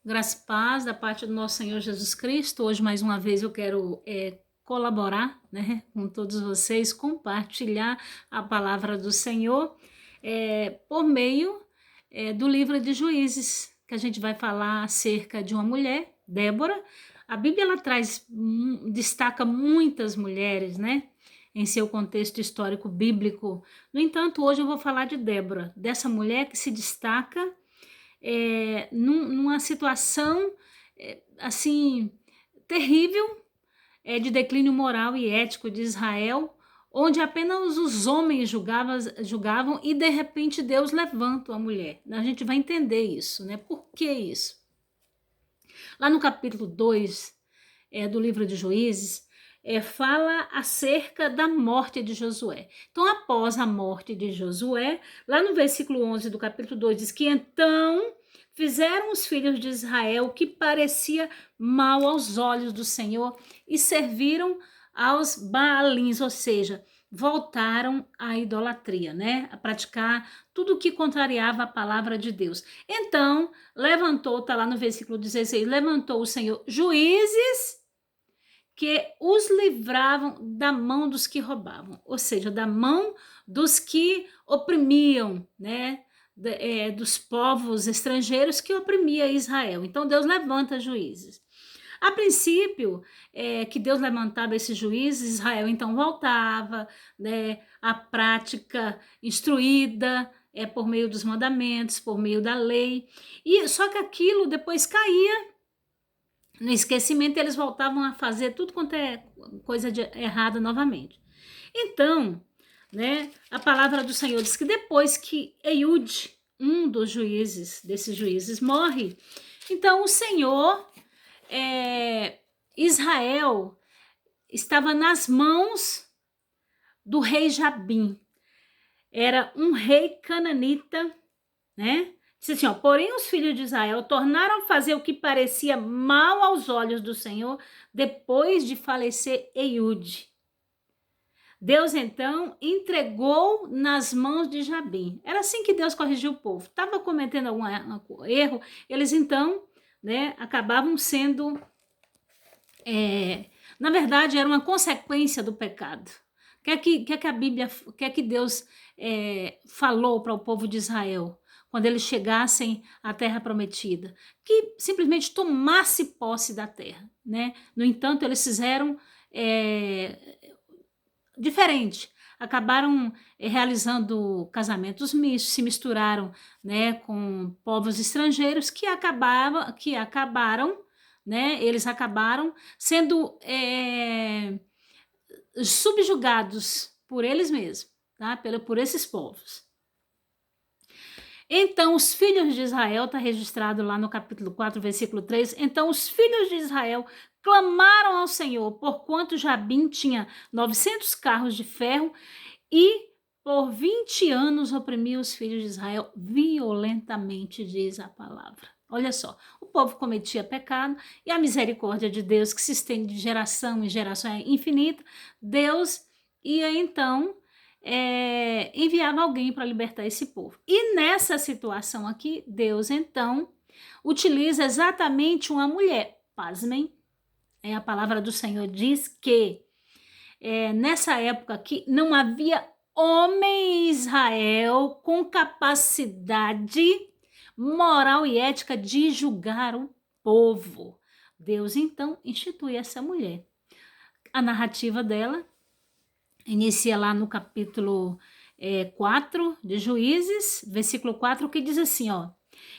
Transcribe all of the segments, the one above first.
Graça e paz da parte do nosso Senhor Jesus Cristo. Hoje, mais uma vez, eu quero colaborar, né, com todos vocês, compartilhar a palavra do Senhor por meio do livro de Juízes, que a gente vai falar acerca de uma mulher, Débora. A Bíblia ela destaca muitas mulheres, né, em seu contexto histórico bíblico. No entanto, hoje eu vou falar de Débora, dessa mulher que se destaca numa situação assim terrível de declínio moral e ético de Israel, onde apenas os homens julgavam e de repente Deus levanta a mulher. A gente vai entender isso, né? Por que isso? Lá no capítulo 2 do livro de Juízes, fala acerca da morte de Josué. Então, após a morte de Josué, lá no versículo 11 do capítulo 2, diz que então fizeram os filhos de Israel o que parecia mal aos olhos do Senhor e serviram aos Baalins, ou seja, voltaram à idolatria, né? A praticar tudo o que contrariava a palavra de Deus. Então, tá lá no versículo 16, levantou o Senhor juízes que os livravam da mão dos que roubavam, ou seja, da mão dos que oprimiam, né? Dos povos estrangeiros que oprimia Israel. Então Deus levanta juízes. A princípio, que Deus levantava esses juízes, Israel então voltava, né, à prática instruída por meio dos mandamentos, por meio da lei, e só que aquilo depois caía no esquecimento, eles voltavam a fazer tudo quanto é coisa errada novamente. Então, né, a palavra do Senhor diz que depois que Eiúde, um desses juízes, morre, então o Senhor, Israel, estava nas mãos do rei Jabim. Era um rei cananita, né? Diz assim, ó, porém os filhos de Israel tornaram a fazer o que parecia mal aos olhos do Senhor depois de falecer Eiúde. Deus então entregou nas mãos de Jabim. Era assim que Deus corrigiu o povo. Estava cometendo algum erro, eles então, né, acabavam sendo, na verdade, era uma consequência do pecado. O que a Bíblia, o que Deus falou para o povo de Israel quando eles chegassem à terra prometida? Que simplesmente tomasse posse da terra, né? No entanto, eles fizeram diferente. Acabaram realizando casamentos mistos, se misturaram, né, com povos estrangeiros que acabaram, né, eles acabaram sendo subjugados por eles mesmos, tá? Por esses povos. Então, os filhos de Israel, está registrado lá no capítulo 4, versículo 3, então os filhos de Israel clamaram ao Senhor, porquanto Jabim tinha 900 carros de ferro e por 20 anos oprimiu os filhos de Israel violentamente, diz a palavra. Olha só, o povo cometia pecado e a misericórdia de Deus, que se estende de geração em geração, é infinita, Deus ia então enviava alguém para libertar esse povo. E nessa situação aqui, Deus então utiliza exatamente uma mulher. Pasmem, a palavra do Senhor diz que nessa época aqui não havia homem em Israel com capacidade moral e ética de julgar o povo. Deus então institui essa mulher. A narrativa dela inicia lá no capítulo 4 de Juízes, versículo 4, que diz assim, ó: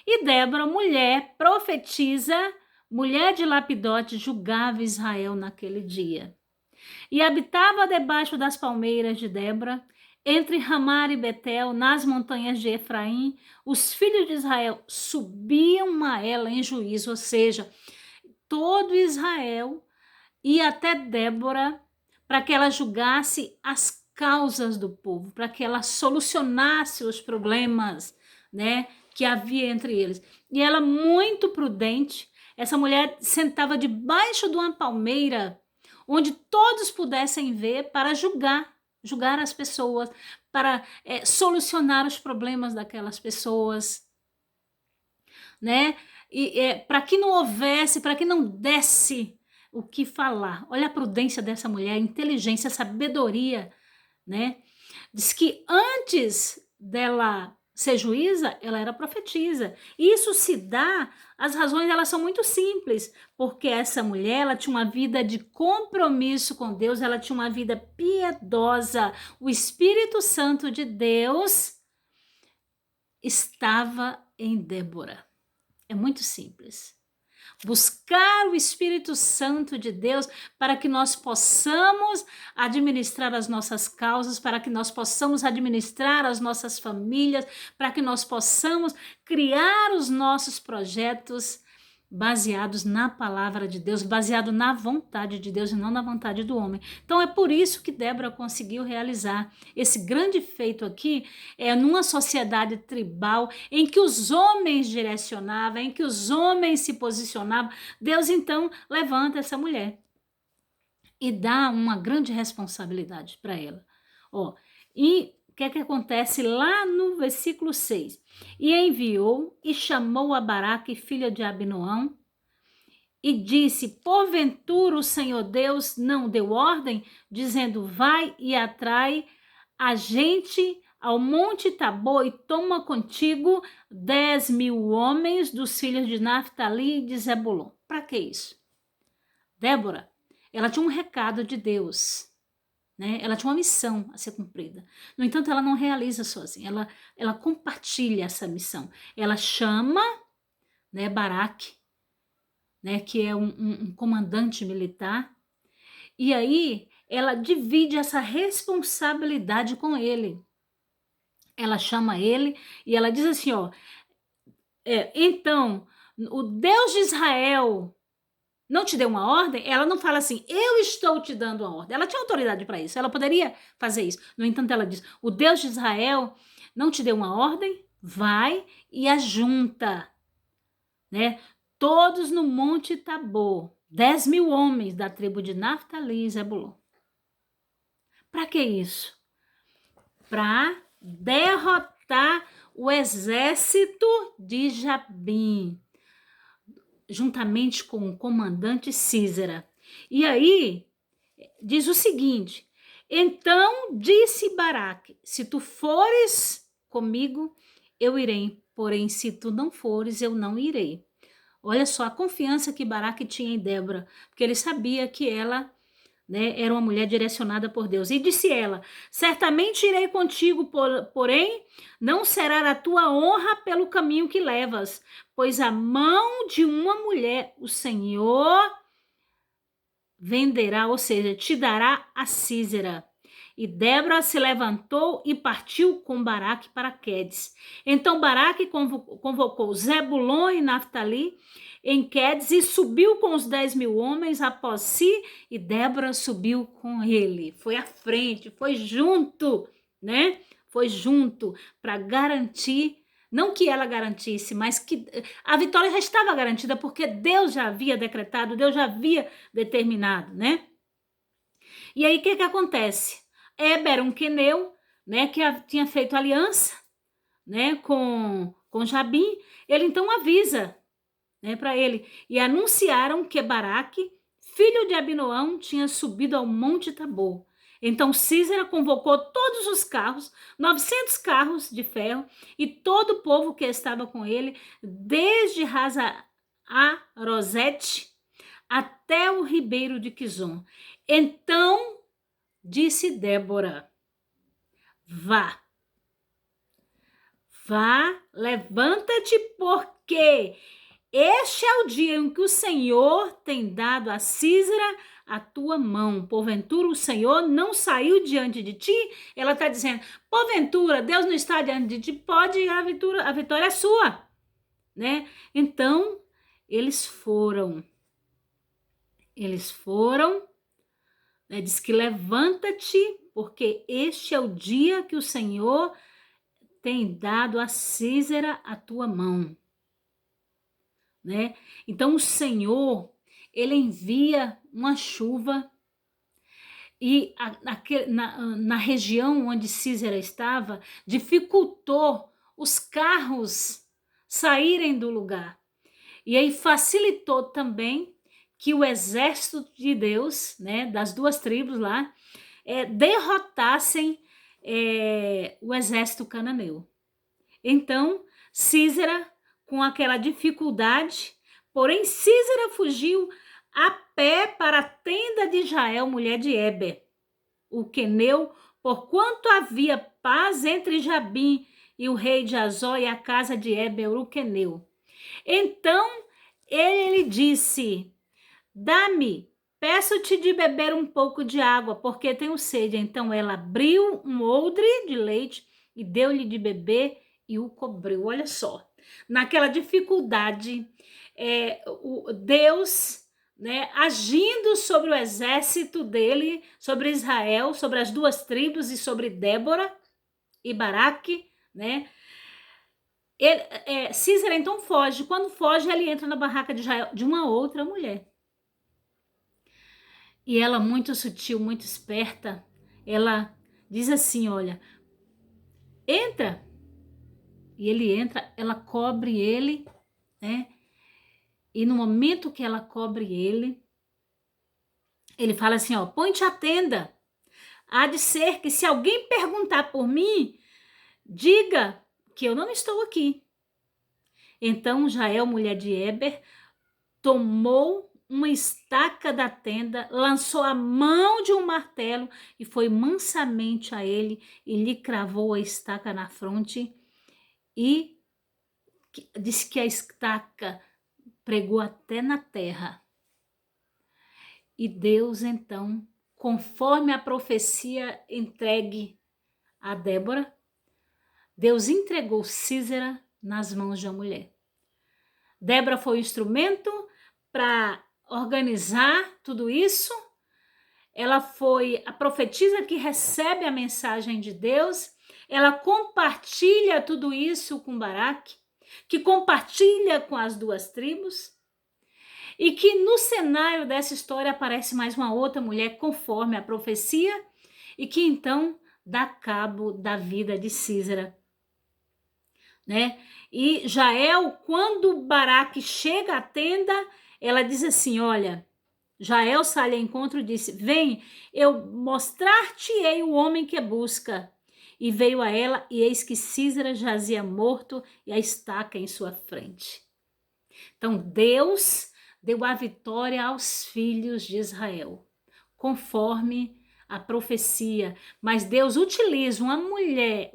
e Débora, mulher, profetiza, mulher de Lapidote, julgava Israel naquele dia. E habitava debaixo das palmeiras de Débora, entre Ramar e Betel, nas montanhas de Efraim. Os filhos de Israel subiam a ela em juízo, ou seja, todo Israel ia até Débora para que ela julgasse as causas do povo, para que ela solucionasse os problemas, né, que havia entre eles. E ela, muito prudente, essa mulher sentava debaixo de uma palmeira, onde todos pudessem ver, para julgar as pessoas, para solucionar os problemas daquelas pessoas, né? para que não houvesse, para que não desse o que falar. Olha a prudência dessa mulher, a inteligência, a sabedoria, né? Diz que antes dela ser juíza, ela era profetisa. E isso se dá, as razões elas são muito simples, porque essa mulher, ela tinha uma vida de compromisso com Deus, ela tinha uma vida piedosa. O Espírito Santo de Deus estava em Débora. É muito simples. Buscar o Espírito Santo de Deus para que nós possamos administrar as nossas causas, para que nós possamos administrar as nossas famílias, para que nós possamos criar os nossos projetos baseados na palavra de Deus, baseado na vontade de Deus e não na vontade do homem. Então é por isso que Débora conseguiu realizar esse grande feito aqui, numa sociedade tribal em que os homens direcionavam, em que os homens se posicionavam. Deus então levanta essa mulher e dá uma grande responsabilidade para ela. E o que acontece lá no versículo 6? E enviou e chamou a Baraque, filha de Abinoão, e disse: porventura o Senhor Deus não deu ordem, dizendo: vai e atrai a gente ao monte Tabor e toma contigo 10.000 homens dos filhos de Naftali e de Zebulon. Para que isso? Débora, ela tinha um recado de Deus, né? Ela tinha uma missão a ser cumprida. No entanto, ela não realiza sozinha, ela compartilha essa missão. Ela chama, né, Baraque, né, que é um comandante militar, e aí ela divide essa responsabilidade com ele. Ela chama ele e ela diz assim, então, o Deus de Israel não te deu uma ordem? Ela não fala assim, eu estou te dando uma ordem. Ela tinha autoridade para isso, ela poderia fazer isso. No entanto, ela diz, o Deus de Israel não te deu uma ordem? Vai e ajunta, né? Todos no monte Tabor, 10.000 homens da tribo de Naftali e Zebulon. Para que isso? Para derrotar o exército de Jabim, juntamente com o comandante Sísera. E aí, diz o seguinte, então disse Baraque, se tu fores comigo, eu irei, porém se tu não fores, eu não irei. Olha só a confiança que Baraque tinha em Débora, porque ele sabia que ela, né, era uma mulher direcionada por Deus. E disse ela, certamente irei contigo, porém não será a tua honra pelo caminho que levas, pois a mão de uma mulher o Senhor venderá, ou seja, te dará a Sísera. E Débora se levantou e partiu com Baraque para Quedes. Então Baraque convocou Zebulon e Naftali em Quedes e subiu com os 10.000 homens após si, e Débora subiu com ele. Foi à frente, foi junto, né? Foi junto para garantir, não que ela garantisse, mas que a vitória já estava garantida, porque Deus já havia decretado, Deus já havia determinado, né? E aí o que acontece? Éber, um queneu, né, que tinha feito aliança, né, com Jabim, ele então avisa, né, para ele, e anunciaram que Baraque, filho de Abinoão, tinha subido ao monte Tabor. Então Sísera convocou todos os carros, 900 carros de ferro, e todo o povo que estava com ele, desde Rosete até o ribeiro de Quizon. Então disse Débora, vá, levanta-te, porque este é o dia em que o Senhor tem dado a Sísera a tua mão. Porventura o Senhor não saiu diante de ti? Ela está dizendo, porventura Deus não está diante de ti? Pode, a vitória é sua, né? Então eles foram, né? Diz que levanta-te, porque este é o dia que o Senhor tem dado a Sísera a tua mão, né? Então o Senhor, ele envia uma chuva, e na região onde Sísera estava, dificultou os carros saírem do lugar. E aí facilitou também que o exército de Deus, né, das duas tribos lá, derrotassem o exército cananeu. Então, Sísera, com aquela dificuldade, porém Sísera fugiu a pé para a tenda de Jael, mulher de Eber, o queneu, porquanto havia paz entre Jabim e o rei de Azor e a casa de Eber, o queneu. Então ele lhe disse: dá-me, peço-te de beber um pouco de água, porque tenho sede. Então ela abriu um odre de leite e deu-lhe de beber e o cobriu. Olha só, naquela dificuldade, Deus, né, agindo sobre o exército dele, sobre Israel, sobre as duas tribos e sobre Débora e Baraque, né? Sísera então foge. Quando foge, ele entra na barraca de Jael, de uma outra mulher. E ela, muito sutil, muito esperta, ela diz assim, olha, entra. E ele entra, ela cobre ele, né? E no momento que ela cobre ele fala assim, ó, põe-te a tenda. Há de ser que se alguém perguntar por mim, diga que eu não estou aqui. Então Jael, mulher de Eber, tomou uma estaca da tenda, lançou a mão de um martelo e foi mansamente a ele e lhe cravou a estaca na fronte e disse que a estaca pregou até na terra. E Deus, então, conforme a profecia entregue a Débora, Deus entregou Sísera nas mãos de uma mulher. Débora foi o instrumento para organizar tudo isso. Ela foi a profetisa que recebe a mensagem de Deus. Ela compartilha tudo isso com Baraque, que compartilha com as duas tribos. E que no cenário dessa história aparece mais uma outra mulher conforme a profecia e que então dá cabo da vida de Sísera, né? E Jael, quando Baraque chega à tenda, ela diz assim, olha, Jael sai ao encontro e disse, vem, eu mostrar-te-ei o homem que busca. E veio a ela, e eis que Sísera jazia morto e a estaca em sua frente. Então Deus deu a vitória aos filhos de Israel, conforme a profecia. Mas Deus utiliza uma mulher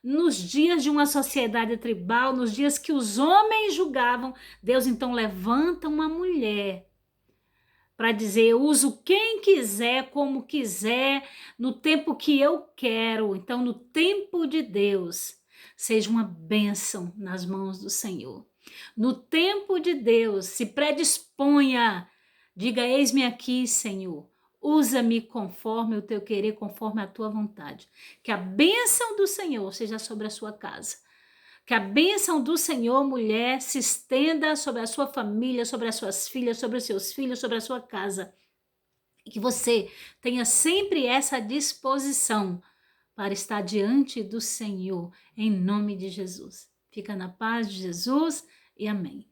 nos dias de uma sociedade tribal, nos dias que os homens julgavam, Deus então levanta uma mulher para dizer, eu uso quem quiser, como quiser, no tempo que eu quero. Então, no tempo de Deus, seja uma bênção nas mãos do Senhor. No tempo de Deus, se predisponha, diga, eis-me aqui, Senhor, usa-me conforme o teu querer, conforme a tua vontade. Que a bênção do Senhor seja sobre a sua casa. Que a bênção do Senhor, mulher, se estenda sobre a sua família, sobre as suas filhas, sobre os seus filhos, sobre a sua casa. E que você tenha sempre essa disposição para estar diante do Senhor, em nome de Jesus. Fica na paz de Jesus e amém.